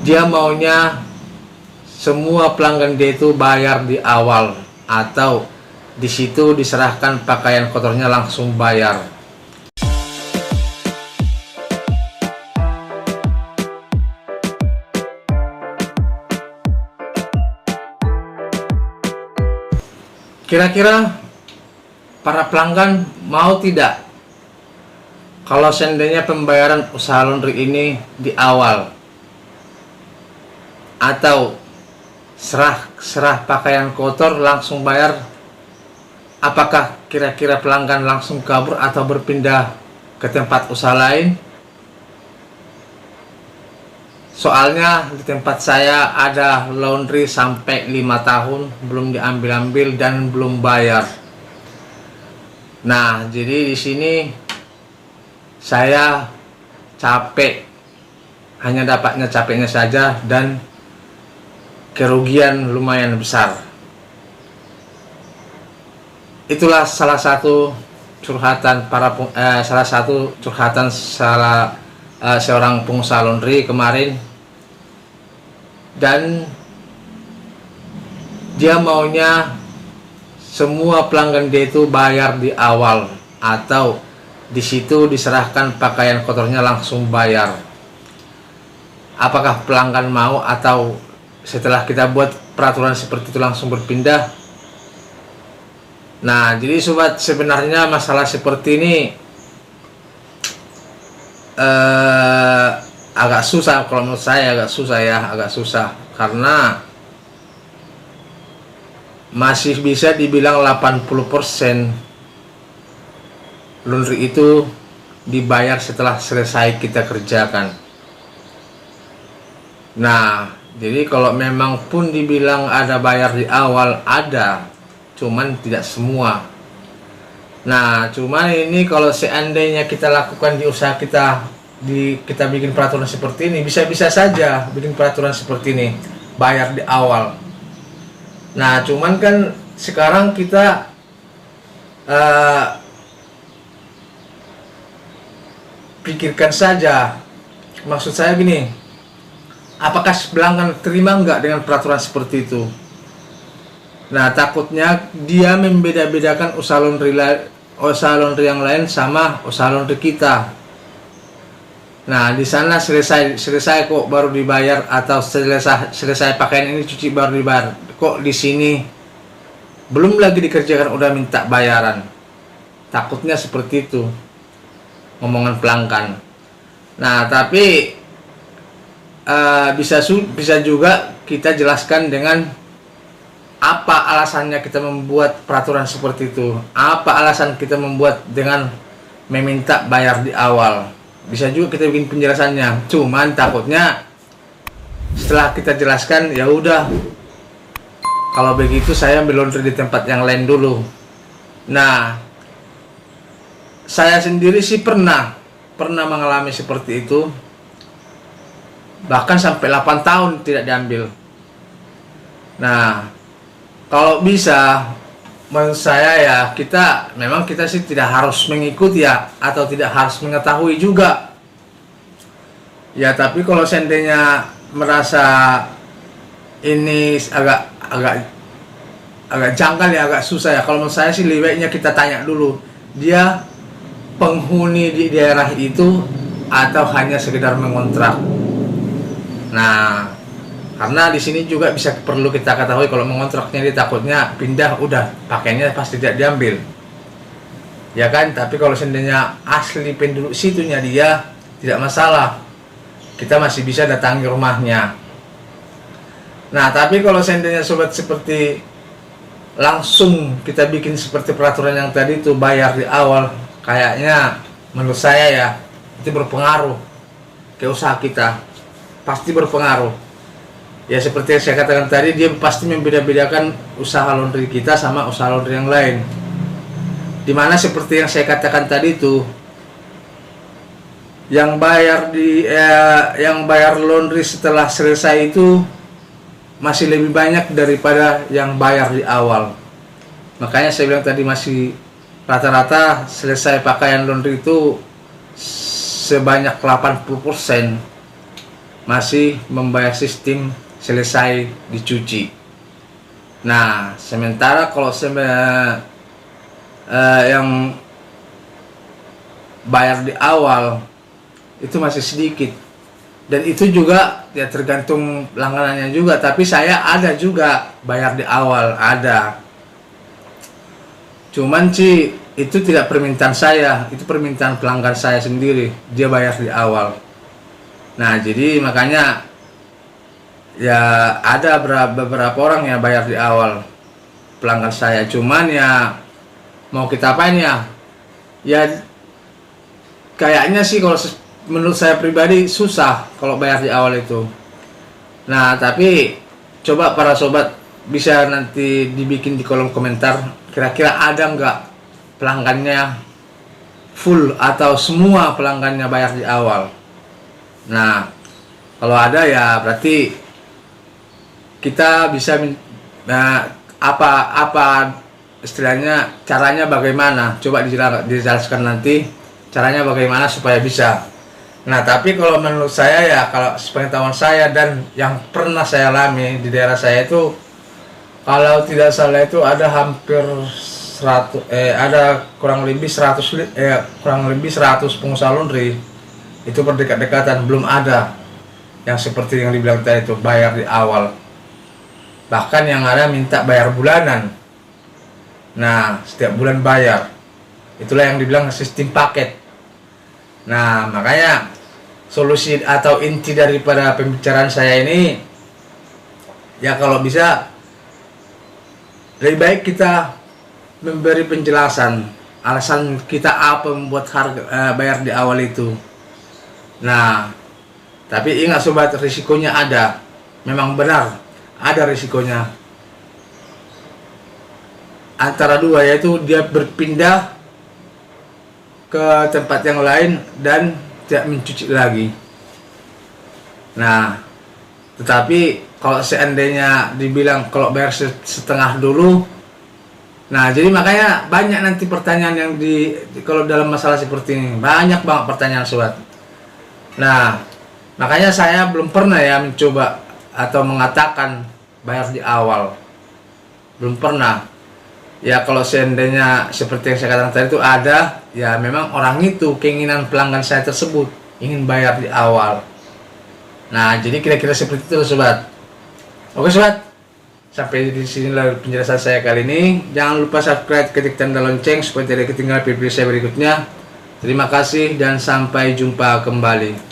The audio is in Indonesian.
dia maunya semua pelanggan dia itu bayar di awal, atau di situ diserahkan pakaian kotornya langsung bayar. Kira-kira para pelanggan mau tidak kalau seandainya pembayaran usaha laundry ini di awal, atau serah pakaian kotor langsung bayar? Apakah kira-kira pelanggan langsung kabur atau berpindah ke tempat usaha lain? Soalnya di tempat saya ada laundry sampai 5 tahun belum diambil-ambil dan belum bayar. Nah, jadi di sini saya capek, hanya dapatnya capeknya saja dan kerugian lumayan besar. Itulah salah satu curhatan seorang pengusaha laundry kemarin, dan dia maunya semua pelanggan dia itu bayar di awal, atau di situ diserahkan pakaian kotornya langsung bayar. Apakah pelanggan mau, atau setelah kita buat peraturan seperti itu langsung berpindah? Nah, jadi sobat, sebenarnya masalah seperti ini agak susah. Kalau menurut saya agak susah karena masih bisa dibilang 80% laundry itu dibayar setelah selesai kita kerjakan. Nah, jadi kalau memang pun dibilang ada bayar di awal, ada, cuman tidak semua. Nah, cuman ini kalau seandainya kita lakukan di usaha kita bikin peraturan seperti ini, bisa-bisa saja bikin peraturan seperti ini bayar di awal. Nah, cuman kan sekarang kita pikirkan saja, maksud saya gini, apakah pelanggan terima nggak dengan peraturan seperti itu? Nah, takutnya dia membeda-bedakan usaha laundry yang lain sama usaha laundry kita. Nah, di sana selesai kok baru dibayar, atau selesai pakaian ini cuci baru dibayar. Kok di sini belum lagi dikerjakan udah minta bayaran? Takutnya seperti itu ngomongan pelanggan. Nah, tapi bisa juga kita jelaskan dengan apa alasannya kita membuat peraturan seperti itu, apa alasan kita membuat dengan meminta bayar di awal. Bisa juga kita bikin penjelasannya, cuman takutnya setelah kita jelaskan, ya udah, kalau begitu saya ambil laundry di tempat yang lain dulu. Nah, saya sendiri sih pernah mengalami seperti itu, bahkan sampai 8 tahun tidak diambil. Nah, kalau bisa, menurut saya ya, kita sih tidak harus mengikuti ya, atau tidak harus mengetahui juga ya. Tapi kalau seandainya merasa ini agak janggal ya, agak susah ya, kalau menurut saya sih lebih baiknya kita tanya dulu, dia penghuni di daerah itu atau hanya sekedar mengontrak. Nah, karena di sini juga perlu kita ketahui, kalau mengontraknya dia takutnya pindah, udah pakaiannya pasti tidak diambil, ya kan? Tapi kalau seandainya asli penduduk situnya dia, tidak masalah, kita masih bisa datangi rumahnya. Nah, tapi kalau seandainya sobat seperti langsung kita bikin seperti peraturan yang tadi itu bayar di awal, kayaknya menurut saya ya itu berpengaruh ke usaha kita, pasti berpengaruh. Ya, seperti yang saya katakan tadi, dia pasti membeda-bedakan usaha laundry kita sama usaha laundry yang lain. Dimana seperti yang saya katakan tadi itu, yang bayar laundry setelah selesai itu masih lebih banyak daripada yang bayar di awal. Makanya saya bilang tadi, masih rata-rata selesai pakaian laundry itu sebanyak 80%. masih membayar sistem selesai dicuci. Nah, sementara kalau yang bayar di awal itu masih sedikit, dan itu juga ya tergantung langganannya juga. Tapi saya ada juga bayar di awal, ada, cuman sih itu tidak permintaan saya, itu permintaan pelanggan saya sendiri, dia bayar di awal. Nah, jadi makanya ya ada beberapa orang yang bayar di awal, pelanggan saya. Cuman ya mau kita apain ya, ya kayaknya sih kalau menurut saya pribadi susah kalau bayar di awal itu. Nah, tapi coba para sobat bisa nanti dibikin di kolom komentar, kira-kira ada nggak pelanggannya full atau semua pelanggannya bayar di awal. Nah, kalau ada ya berarti kita bisa apa istilahnya, caranya bagaimana, coba dijelaskan nanti caranya bagaimana supaya bisa. Nah, tapi kalau menurut saya ya, kalau sepengetahuan saya dan yang pernah saya alami di daerah saya itu, kalau tidak salah itu ada hampir 100 ada kurang lebih 100 pengusaha laundry itu berdekat-dekatan, belum ada yang seperti yang dibilang tadi itu bayar di awal. Bahkan yang ada minta bayar bulanan. Nah, setiap bulan bayar. Itulah yang dibilang sistem paket. Nah, makanya solusi atau inti daripada pembicaraan saya ini ya, kalau bisa lebih baik kita memberi penjelasan alasan kita apa membuat harga bayar di awal itu. Nah, tapi ingat sobat, risikonya ada, memang benar ada risikonya. Antara dua, yaitu dia berpindah ke tempat yang lain dan tidak mencuci lagi. Nah, tetapi kalau seandainya dibilang kalau bayar setengah dulu, nah jadi makanya banyak nanti pertanyaan yang kalau dalam masalah seperti ini, banyak banget pertanyaan sobat. Nah, makanya saya belum pernah ya mencoba atau mengatakan bayar di awal, belum pernah. Ya kalau seandainya seperti yang saya katakan tadi itu ada, ya memang orang itu keinginan pelanggan saya tersebut ingin bayar di awal. Nah, jadi kira-kira seperti itu sobat. Oke sobat, sampai di sini penjelasan saya kali ini. Jangan lupa subscribe, ketik tanda lonceng supaya tidak ketinggalan video saya berikutnya. Terima kasih dan sampai jumpa kembali.